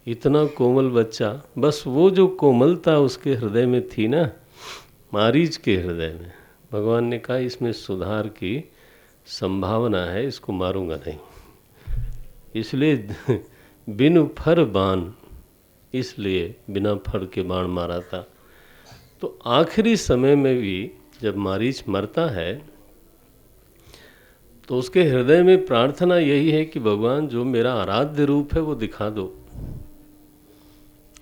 इतना कोमल बच्चा, बस वो जो कोमलता उसके हृदय में थी ना, मारीच के हृदय में, भगवान ने कहा इसमें सुधार की संभावना है, इसको मारूंगा नहीं। इसलिए बिनु फर बाण, इसलिए बिना फर के बाण मारा था। तो आखिरी समय में भी जब मारीच मरता है तो उसके हृदय में प्रार्थना यही है कि भगवान जो मेरा आराध्य रूप है वो दिखा दो,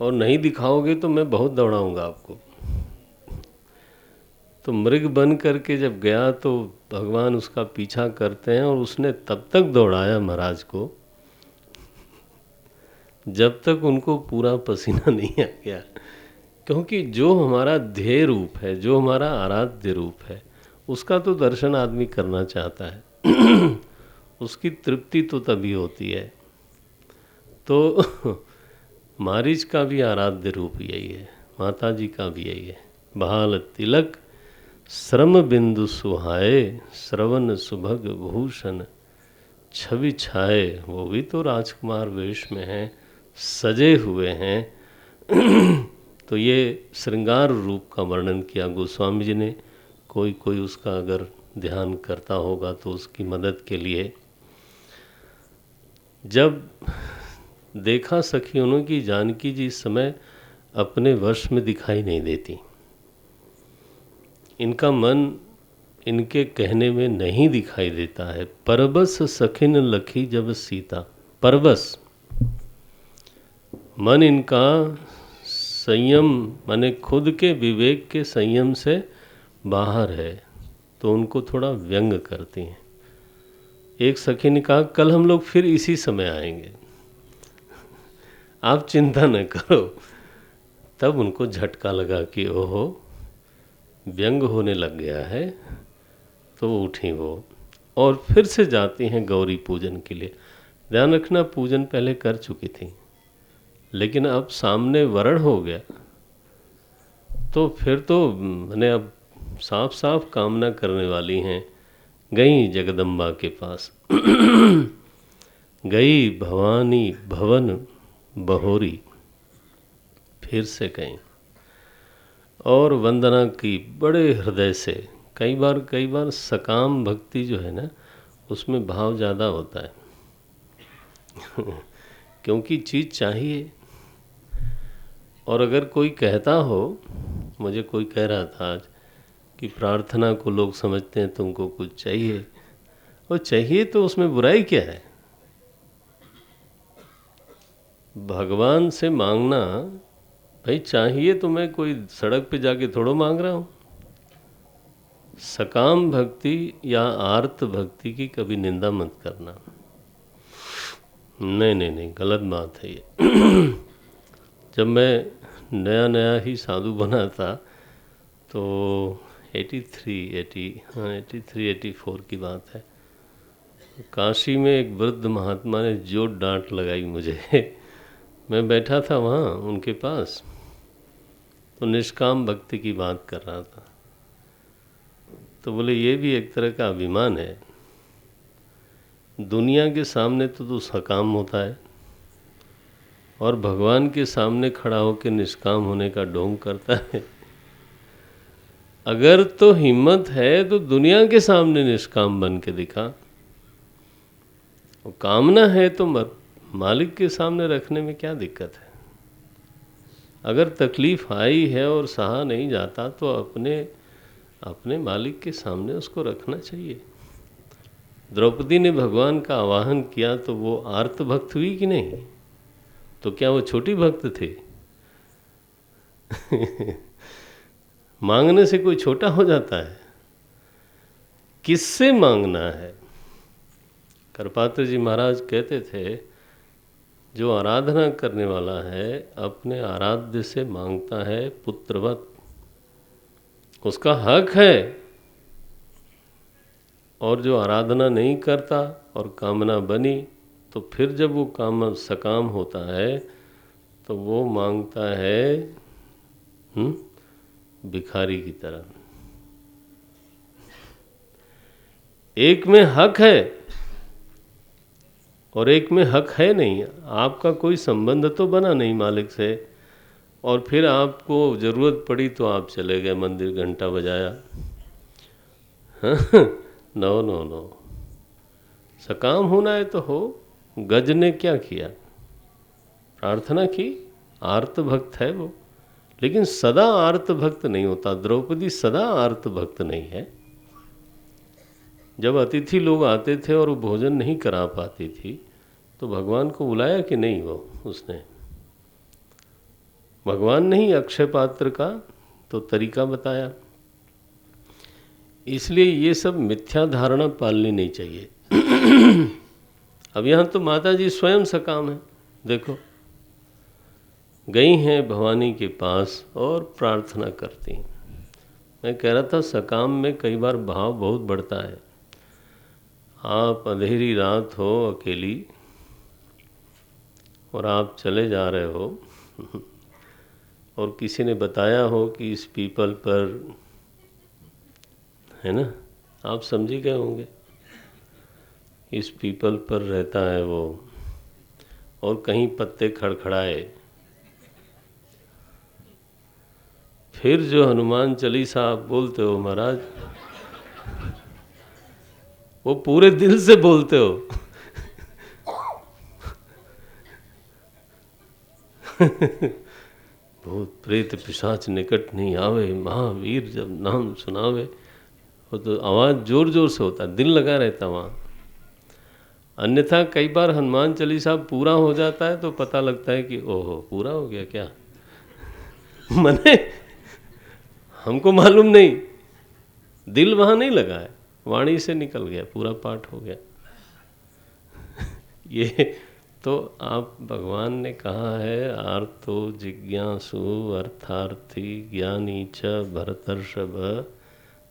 और नहीं दिखाओगे तो मैं बहुत दौड़ाऊंगा आपको। तो मृग बन करके जब गया तो भगवान उसका पीछा करते हैं, और उसने तब तक दौड़ाया महाराज को जब तक उनको पूरा पसीना नहीं आ गया। क्योंकि जो हमारा ध्येय रूप है, जो हमारा आराध्य रूप है, उसका तो दर्शन आदमी करना चाहता है उसकी तृप्ति तो तभी होती है। तो मारीच का भी आराध्य रूप यही है, माता जी का भी यही है। बहाल तिलक श्रम बिंदु सुहाए, श्रवण सुभग भूषण छवि छाए। वो भी तो राजकुमार वेश में हैं, सजे हुए हैं। तो ये श्रृंगार रूप का वर्णन किया गोस्वामी जी ने। कोई कोई उसका अगर ध्यान करता होगा तो उसकी मदद के लिए। जब देखा सखियों की जानकी जी इस समय अपने वश में दिखाई नहीं देती, इनका मन इनके कहने में नहीं दिखाई देता है। परबस सखिन लखी जब सीता, परबस मन इनका संयम माने खुद के विवेक के संयम से बाहर है, तो उनको थोड़ा व्यंग करती हैं। एक सखी ने कहा कल हम लोग फिर इसी समय आएंगे, आप चिंता न करो। तब उनको झटका लगा कि ओहो व्यंग होने लग गया है, तो उठी वो और फिर से जाती हैं गौरी पूजन के लिए। ध्यान रखना पूजन पहले कर चुकी थी, लेकिन अब सामने वरण हो गया, तो फिर तो मैंने अब साफ साफ कामना करने वाली हैं। गई जगदम्बा के पास गई भवानी भवन बहोरी, फिर से गई और वंदना की बड़े हृदय से। कई बार सकाम भक्ति जो है ना, उसमें भाव ज़्यादा होता है क्योंकि चीज़ चाहिए। और अगर कोई कहता हो, मुझे कोई कह रहा था आज कि प्रार्थना को लोग समझते हैं तुमको कुछ चाहिए, और चाहिए तो उसमें बुराई क्या है? भगवान से मांगना, भाई चाहिए तो मैं कोई सड़क पे जाके थोड़ो मांग रहा हूँ। सकाम भक्ति या आर्त भक्ति की कभी निंदा मत करना। नहीं नहीं नहीं, गलत बात है ये। जब मैं नया नया ही साधु बना था तो 83-84 की बात है, काशी में एक वृद्ध महात्मा ने जो डांट लगाई मुझे मैं बैठा था वहाँ उनके पास, तो निष्काम भक्ति की बात कर रहा था। तो बोले ये भी एक तरह का अभिमान है, दुनिया के सामने तो तू सकाम होता है और भगवान के सामने खड़ा होकर निष्काम होने का ढोंग करता है। अगर तो हिम्मत है तो दुनिया के सामने निष्काम बन के दिखा, और कामना है तो मालिक के सामने रखने में क्या दिक्कत है? अगर तकलीफ आई है और सहा नहीं जाता तो अपने मालिक के सामने उसको रखना चाहिए। द्रौपदी ने भगवान का आवाहन किया तो वो आर्त भक्त हुई कि नहीं? तो क्या वो छोटी भक्त थे? मांगने से कोई छोटा हो जाता है? किससे मांगना है? करपात्र जी महाराज कहते थे, जो आराधना करने वाला है अपने आराध्य से मांगता है पुत्रवत, उसका हक है। और जो आराधना नहीं करता और कामना बनी, तो फिर जब वो काम सकाम होता है तो वो मांगता है भिखारी की तरह। एक में हक है और एक में हक है नहीं, आपका कोई संबंध तो बना नहीं मालिक से, और फिर आपको ज़रूरत पड़ी तो आप चले गए मंदिर, घंटा बजाया। नो नो नो, सकाम होना है तो हो। गज ने क्या किया, प्रार्थना की, आर्त भक्त है वो, लेकिन सदा आर्त भक्त नहीं होता। द्रौपदी सदा आर्त भक्त नहीं है। जब अतिथि लोग आते थे और वो भोजन नहीं करा पाती थी तो भगवान को बुलाया कि नहीं, वो उसने, भगवान नहीं अक्षय पात्र का तो तरीका बताया। इसलिए ये सब मिथ्या धारणा पालनी नहीं चाहिए। अब यहाँ तो माता जी स्वयं सकाम है, देखो गई हैं भवानी के पास और प्रार्थना करती हैं। मैं कह रहा था सकाम में कई बार भाव बहुत बढ़ता है। आप अंधेरी रात हो, अकेली, और आप चले जा रहे हो और किसी ने बताया हो कि इस पीपल पर, है ना, आप समझ ही गए होंगे, इस पीपल पर रहता है वो, और कहीं पत्ते खड़खड़ाए, फिर जो हनुमान चालीसा आप बोलते हो महाराज, वो पूरे दिल से बोलते हो। भूत प्रेत पिशाच निकट नहीं आवे, महावीर जब नाम सुनावे। वो तो आवाज़ जोर जोर से होता, दिल लगा रहता वहाँ। अन्यथा कई बार हनुमान चालीसा पूरा हो जाता है तो पता लगता है कि ओहो पूरा हो गया क्या। मने हमको मालूम नहीं, दिल वहाँ नहीं लगा है, वाणी से निकल गया, पूरा पाठ हो गया। ये तो आप, भगवान ने कहा है, आर्तो जिज्ञासु अर्थार्थी ज्ञानी च भरतर्षभ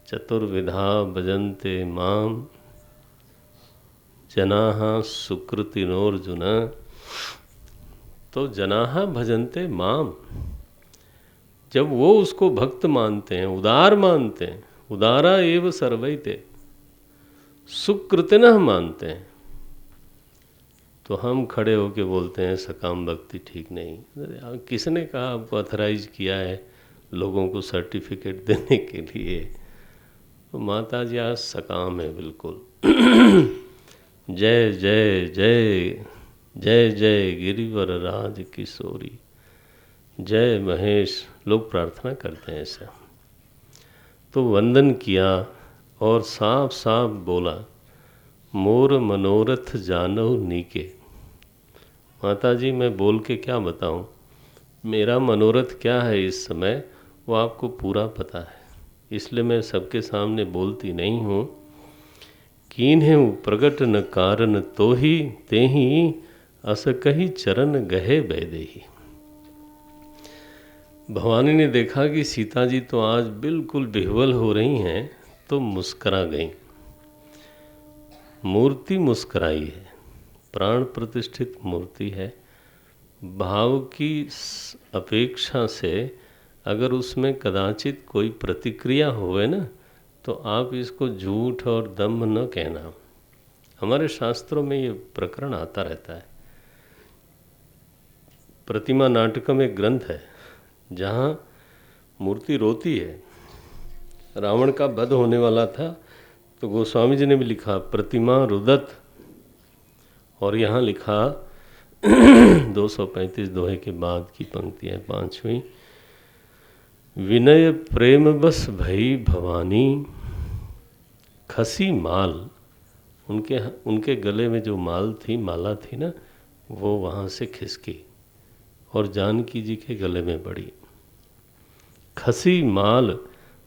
चतुर्विधा भजन्ते माम जनाः सुकृतिनोर्जुन। तो जनाः भजन्ते माम, जब वो उसको भक्त मानते हैं, उदार मानते हैं, उदारा एव सर्वैते, सुकृतिनः मानते हैं, तो हम खड़े होके बोलते हैं सकाम भक्ति ठीक नहीं। किसने कहा आपको ऑथराइज किया है लोगों को सर्टिफिकेट देने के लिए? तो माता जी आज सकाम है बिल्कुल। जय जय जय जय जय गिरिवर राज किशोरी, जय महेश, लोग प्रार्थना करते हैं ऐसा। तो वंदन किया और साफ साफ बोला, मोर मनोरथ जानौ नीके। माता जी मैं बोल के क्या बताऊं, मेरा मनोरथ क्या है इस समय वो आपको पूरा पता है, इसलिए मैं सबके सामने बोलती नहीं हूँ। कीन्हें प्रगट न कारण तो ही तेहि, अस कही चरण गहे बैदेही। भवानी ने देखा कि सीता जी तो आज बिल्कुल विह्वल हो रही हैं, तो मुस्करा गई। मूर्ति मुस्कराई है, प्राण प्रतिष्ठित मूर्ति है। भाव की अपेक्षा से अगर उसमें कदाचित कोई प्रतिक्रिया होवे ना, तो आप इसको झूठ और दम्भ न कहना। हमारे शास्त्रों में ये प्रकरण आता रहता है। प्रतिमा नाटकम एक ग्रंथ है जहाँ मूर्ति रोती है। रावण का वध होने वाला था तो गोस्वामी जी ने भी लिखा प्रतिमा रुदत, और यहाँ लिखा 235 दोहे के बाद की पंक्ति है 5वीं, विनय प्रेम बस भई भवानी खसी माल। उनके गले में जो माल थी, माला थी ना, वो वहाँ से खिसकी और जानकी जी के गले में पड़ी। खसी माल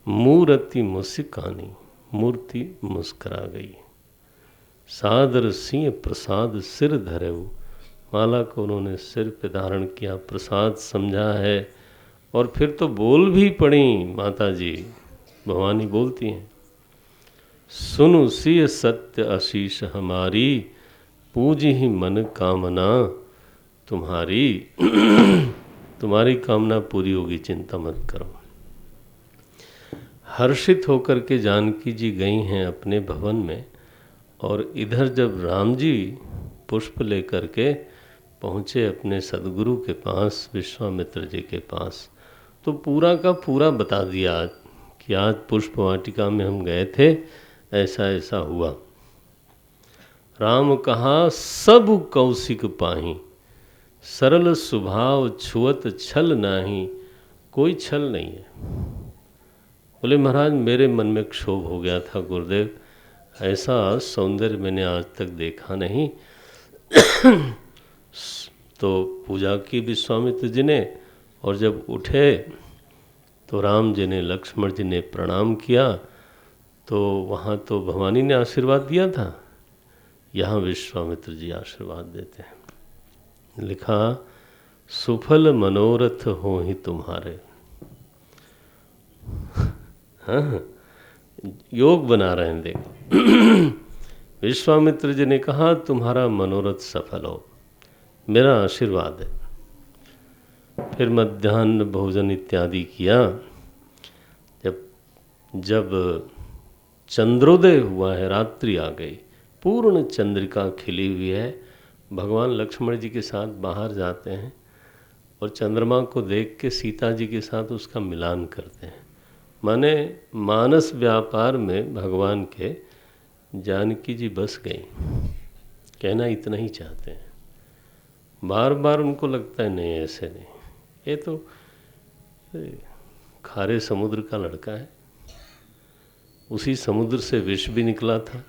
मूर्ति मुस्कानी, मूर्ति मुस्करा गई। सादर सिंह प्रसाद सिर धरेऊ, माला को उन्होंने सिर पे धारण किया, प्रसाद समझा है। और फिर तो बोल भी पड़ी माता जी, भवानी बोलती हैं, सुनु सिय सत्य आशीष हमारी, पूजी ही मन कामना तुम्हारी। तुम्हारी कामना पूरी होगी, चिंता मत करो। हर्षित होकर के जानकी जी गई हैं अपने भवन में, और इधर जब राम जी पुष्प लेकर के पहुँचे अपने सदगुरु के पास, विश्वामित्र जी के पास। तो पूरा का पूरा बता दिया आज कि आज पुष्प वाटिका में हम गए थे, ऐसा ऐसा हुआ। राम कहा सब कौशिक पाही, सरल स्वभाव छुअत छल नाही। कोई छल नहीं है। बोले महाराज मेरे मन में क्षोभ हो गया था गुरुदेव, ऐसा सौंदर्य मैंने आज तक देखा नहीं। तो पूजा की विश्वामित्र जी ने, और जब उठे तो राम जी ने, लक्ष्मण जी ने प्रणाम किया। तो वहाँ तो भवानी ने आशीर्वाद दिया था, यहाँ विश्वामित्र जी आशीर्वाद देते हैं। लिखा सुफल मनोरथ हो ही तुम्हारे। हाँ, योग बना रहे हैं देखो। विश्वामित्र जी ने कहा तुम्हारा मनोरथ सफल हो, मेरा आशीर्वाद है। फिर मध्याह्न भोजन इत्यादि किया। जब चंद्रोदय हुआ है, रात्रि आ गई, पूर्ण चंद्रिका खिली हुई है, भगवान लक्ष्मण जी के साथ बाहर जाते हैं और चंद्रमा को देख के सीता जी के साथ उसका मिलान करते हैं। माने मानस व्यापार में भगवान के जानकी जी बस गई, कहना इतना ही चाहते हैं। बार बार उनको लगता है नहीं ऐसे नहीं, ये तो खारे समुद्र का लड़का है, उसी समुद्र से विष भी निकला था,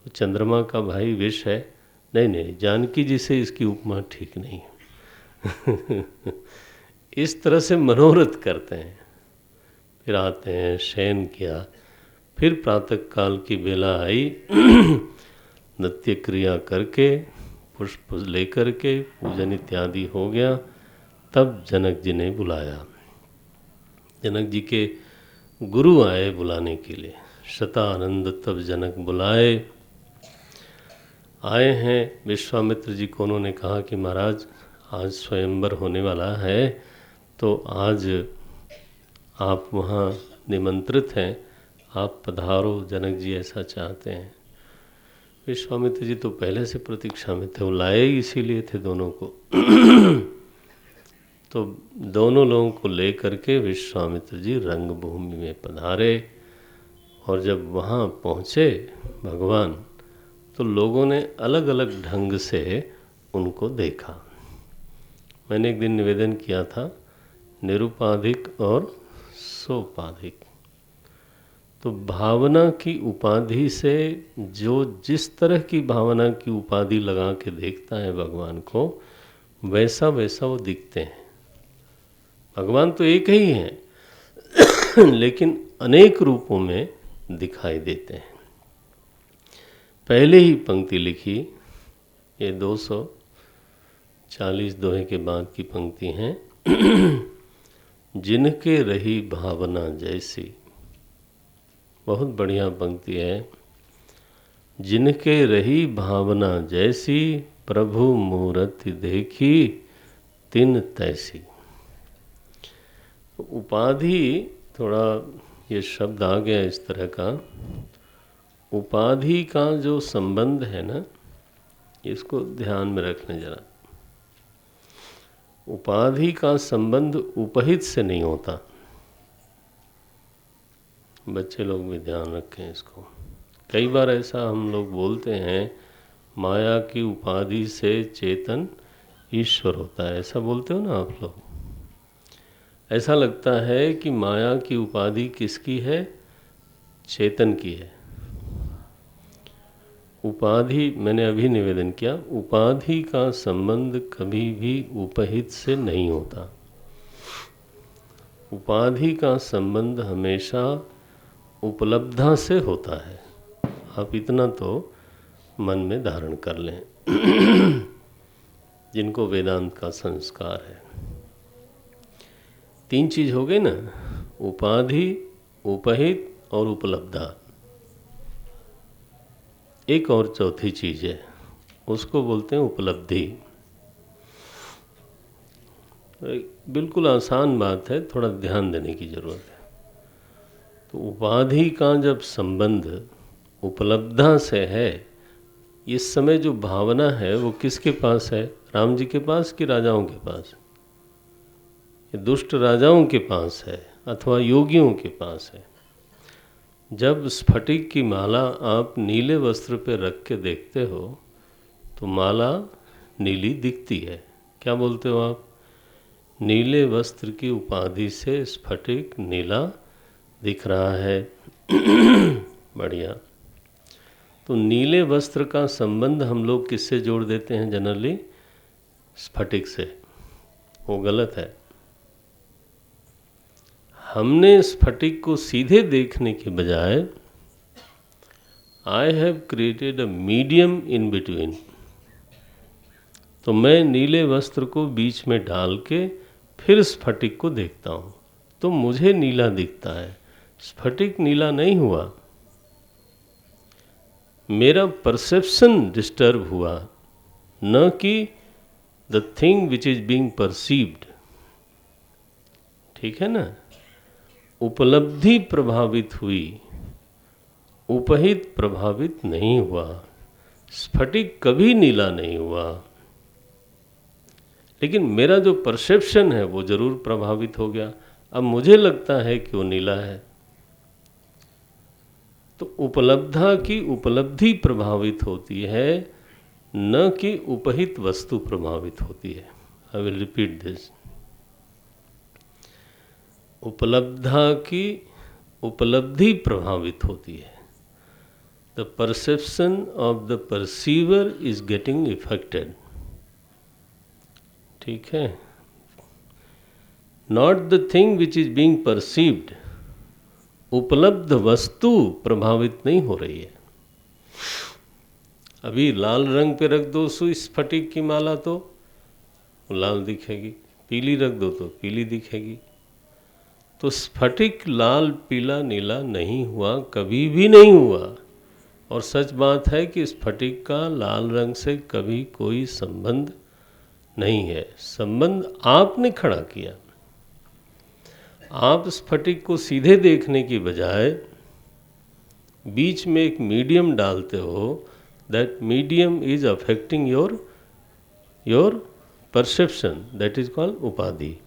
तो चंद्रमा का भाई विष है। नहीं नहीं, जानकी जी से इसकी उपमा ठीक नहीं है। इस तरह से मनोरथ करते हैं। फिर आते हैं, शयन किया। फिर प्रातः काल की बेला आई, नृत्य क्रिया करके पुष्प लेकर के पूजन इत्यादि हो गया। तब जनक जी ने बुलाया। जनक जी के गुरु आए बुलाने के लिए। शतानंद तब जनक बुलाए। आए हैं विश्वामित्र जी को, उन्होंने कहा कि महाराज आज स्वयंवर होने वाला है, तो आज आप वहाँ निमंत्रित हैं, आप पधारो, जनक जी ऐसा चाहते हैं। विश्वामित्र जी तो पहले से प्रतीक्षा में थे, वो लाए ही इसीलिए थे दोनों को। तो दोनों लोगों को ले करके विश्वामित्र जी रंगभूमि में पधारे। और जब वहाँ पहुँचे भगवान, तो लोगों ने अलग अलग ढंग से उनको देखा। मैंने एक दिन निवेदन किया था, निरुपाधिक और सोपाधिक। तो भावना की उपाधि से जो जिस तरह की भावना की उपाधि लगा के देखता है भगवान को, वैसा वैसा वो दिखते हैं। भगवान तो एक ही हैं, लेकिन अनेक रूपों में दिखाई देते हैं। पहले ही पंक्ति लिखी, ये 240 दोहे के बाद की पंक्ति हैं। जिनके रही भावना जैसी, बहुत बढ़िया पंक्ति है। जिनके रही भावना जैसी, प्रभु मूरति देखी तिन तैसी। उपाधि, थोड़ा ये शब्द आ गया इस तरह का, उपाधि का जो संबंध है ना, इसको ध्यान में रखना जरा। उपाधि का संबंध उपहित से नहीं होता। बच्चे लोग भी ध्यान रखें इसको। कई बार ऐसा हम लोग बोलते हैं, माया की उपाधि से चेतन ईश्वर होता है, ऐसा बोलते हो ना आप लोग। ऐसा लगता है कि माया की उपाधि किसकी है? चेतन की है। उपाधि, मैंने अभी निवेदन किया, उपाधि का संबंध कभी भी उपहित से नहीं होता। उपाधि का संबंध हमेशा उपलब्धा से होता है। आप इतना तो मन में धारण कर लें, जिनको वेदांत का संस्कार है। 3 चीज हो गई ना, उपाधि, उपहित और उपलब्धा। एक और चौथी चीज है, उसको बोलते हैं उपलब्धि। बिल्कुल आसान बात है, थोड़ा ध्यान देने की जरूरत है। तो उपाधि का जब संबंध उपलब्धा से है, इस समय जो भावना है वो किसके पास है? राम जी के पास कि राजाओं के पास? ये दुष्ट राजाओं के पास है अथवा योगियों के पास है। जब स्फटिक की माला आप नीले वस्त्र पर रख के देखते हो तो माला नीली दिखती है। क्या बोलते हो आप? नीले वस्त्र की उपाधि से स्फटिक नीला दिख रहा है। बढ़िया। तो नीले वस्त्र का संबंध हम लोग किससे जोड़ देते हैं जनरली? स्फटिक से। वो गलत है। हमने स्फटिक को सीधे देखने के बजाय I have created a medium in between. तो मैं नीले वस्त्र को बीच में डाल के फिर स्फटिक को देखता हूँ तो मुझे नीला दिखता है, स्फटिक नीला नहीं हुआ। मेरा परसेप्शन डिस्टर्ब हुआ, न कि the thing which is being perceived. ठीक है ना? उपलब्धि प्रभावित हुई, उपहित प्रभावित नहीं हुआ। स्फटिक कभी नीला नहीं हुआ, लेकिन मेरा जो परसेप्शन है वो जरूर प्रभावित हो गया। अब मुझे लगता है कि वो नीला है। तो उपलब्धा की उपलब्धि प्रभावित होती है, न कि उपहित वस्तु प्रभावित होती है। I will repeat this. उपलब्धा की उपलब्धि प्रभावित होती है। The perception of the perceiver is getting affected. ठीक है? Not the thing which is being perceived. उपलब्ध वस्तु प्रभावित नहीं हो रही है। अभी लाल रंग पे रख दो स्फटिक की माला तो लाल दिखेगी, पीली रख दो तो पीली दिखेगी। तो स्फटिक लाल पीला नीला नहीं हुआ, कभी भी नहीं हुआ। और सच बात है कि स्फटिक का लाल रंग से कभी कोई संबंध नहीं है। संबंध आपने खड़ा किया। आप स्फटिक को सीधे देखने की बजाय बीच में एक मीडियम डालते हो। That medium is affecting your perception, that is called उपाधि।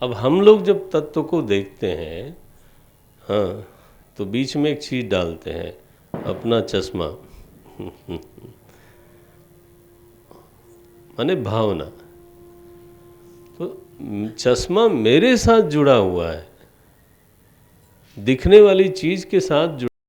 अब हम लोग जब तत्व को देखते हैं, हाँ, तो बीच में एक चीज डालते हैं, अपना चश्मा। माने भावना। तो चश्मा मेरे साथ जुड़ा हुआ है, दिखने वाली चीज के साथ